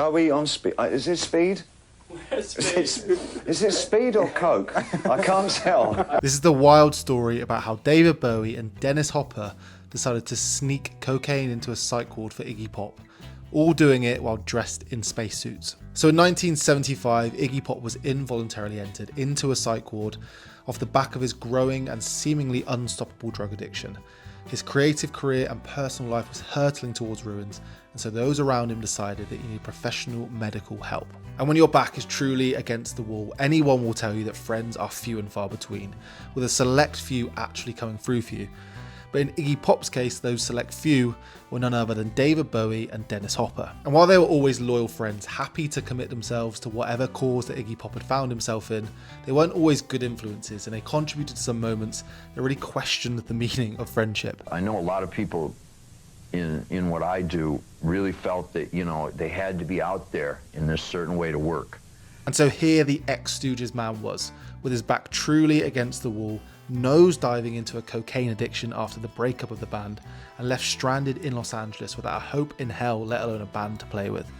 Bowie on speed. Is it speed? Is it speed or coke? I can't tell. This is the wild story about how David Bowie and Dennis Hopper decided to sneak cocaine into a psych ward for Iggy Pop, all doing it while dressed in spacesuits. So in 1975, Iggy Pop was involuntarily entered into a psych ward off the back of his growing and seemingly unstoppable drug addiction. His creative career and personal life was hurtling towards ruins, and so those around him decided that he needed professional medical help. And when your back is truly against the wall, anyone will tell you that friends are few and far between, with a select few actually coming through for you. But in Iggy Pop's case, those select few were none other than David Bowie and Dennis Hopper. And while they were always loyal friends, happy to commit themselves to whatever cause that Iggy Pop had found himself in, they weren't always good influences, and they contributed to some moments that really questioned the meaning of friendship. I know a lot of people in what I do really felt that, you know, they had to be out there in this certain way to work. And so here the ex-Stooges man was, with his back truly against the wall, nose diving into a cocaine addiction after the breakup of the band, and left stranded in Los Angeles without a hope in hell, let alone a band to play with.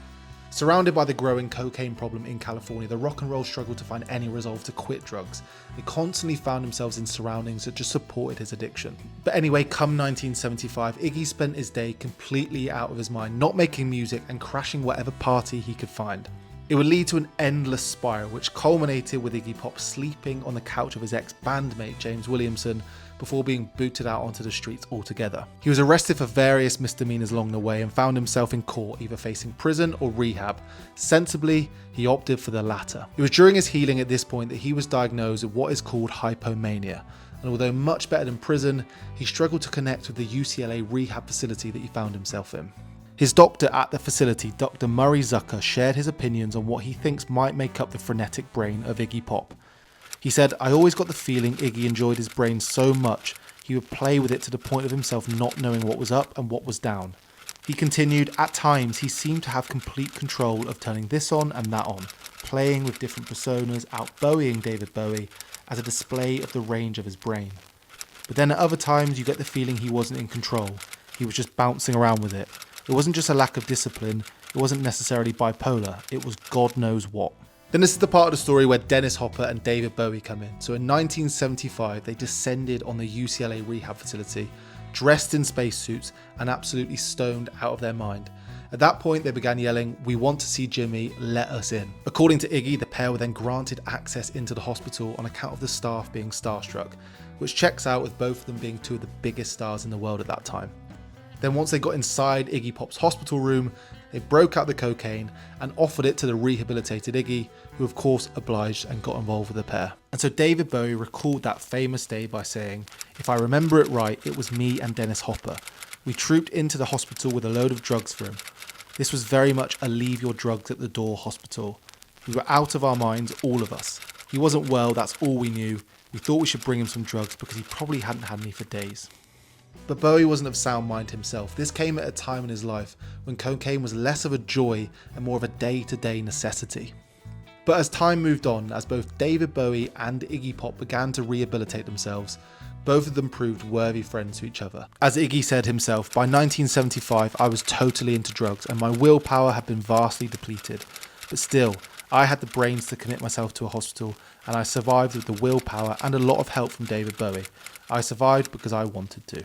Surrounded by the growing cocaine problem in California, the rock and roll struggled to find any resolve to quit drugs. They constantly found themselves in surroundings that just supported his addiction. But anyway, come 1975, Iggy spent his day completely out of his mind, not making music and crashing whatever party he could find. It would lead to an endless spiral, which culminated with Iggy Pop sleeping on the couch of his ex-bandmate James Williamson before being booted out onto the streets altogether. He was arrested for various misdemeanors along the way and found himself in court, either facing prison or rehab. Sensibly, he opted for the latter. It was during his healing at this point that he was diagnosed with what is called hypomania, and although much better than prison, he struggled to connect with the UCLA rehab facility that he found himself in. His doctor at the facility, Dr. Murray Zucker, shared his opinions on what he thinks might make up the frenetic brain of Iggy Pop. He said, "I always got the feeling Iggy enjoyed his brain so much, he would play with it to the point of himself not knowing what was up and what was down." He continued, "At times, he seemed to have complete control of turning this on and that on, playing with different personas, out-Bowieing David Bowie as a display of the range of his brain. But then at other times, you get the feeling he wasn't in control. He was just bouncing around with it. It wasn't just a lack of discipline, it wasn't necessarily bipolar, it was God knows what." Then this is the part of the story where Dennis Hopper and David Bowie come in. So in 1975, they descended on the UCLA rehab facility, dressed in spacesuits and absolutely stoned out of their mind. At that point, they began yelling, "We want to see Jimmy, let us in." According to Iggy, the pair were then granted access into the hospital on account of the staff being starstruck, which checks out with both of them being two of the biggest stars in the world at that time. Then once they got inside Iggy Pop's hospital room, they broke out the cocaine and offered it to the rehabilitated Iggy, who of course obliged and got involved with the pair. And so David Bowie recalled that famous day by saying, "If I remember it right, it was me and Dennis Hopper. We trooped into the hospital with a load of drugs for him. This was very much a leave your drugs at the door hospital. We were out of our minds, all of us. He wasn't well, that's all we knew. We thought we should bring him some drugs because he probably hadn't had any for days." But Bowie wasn't of sound mind himself. This came at a time in his life when cocaine was less of a joy and more of a day-to-day necessity. But as time moved on, as both David Bowie and Iggy Pop began to rehabilitate themselves, both of them proved worthy friends to each other. As Iggy said himself, "By 1975 I was totally into drugs and my willpower had been vastly depleted. But still, I had the brains to commit myself to a hospital, and I survived with the willpower and a lot of help from David Bowie. I survived because I wanted to."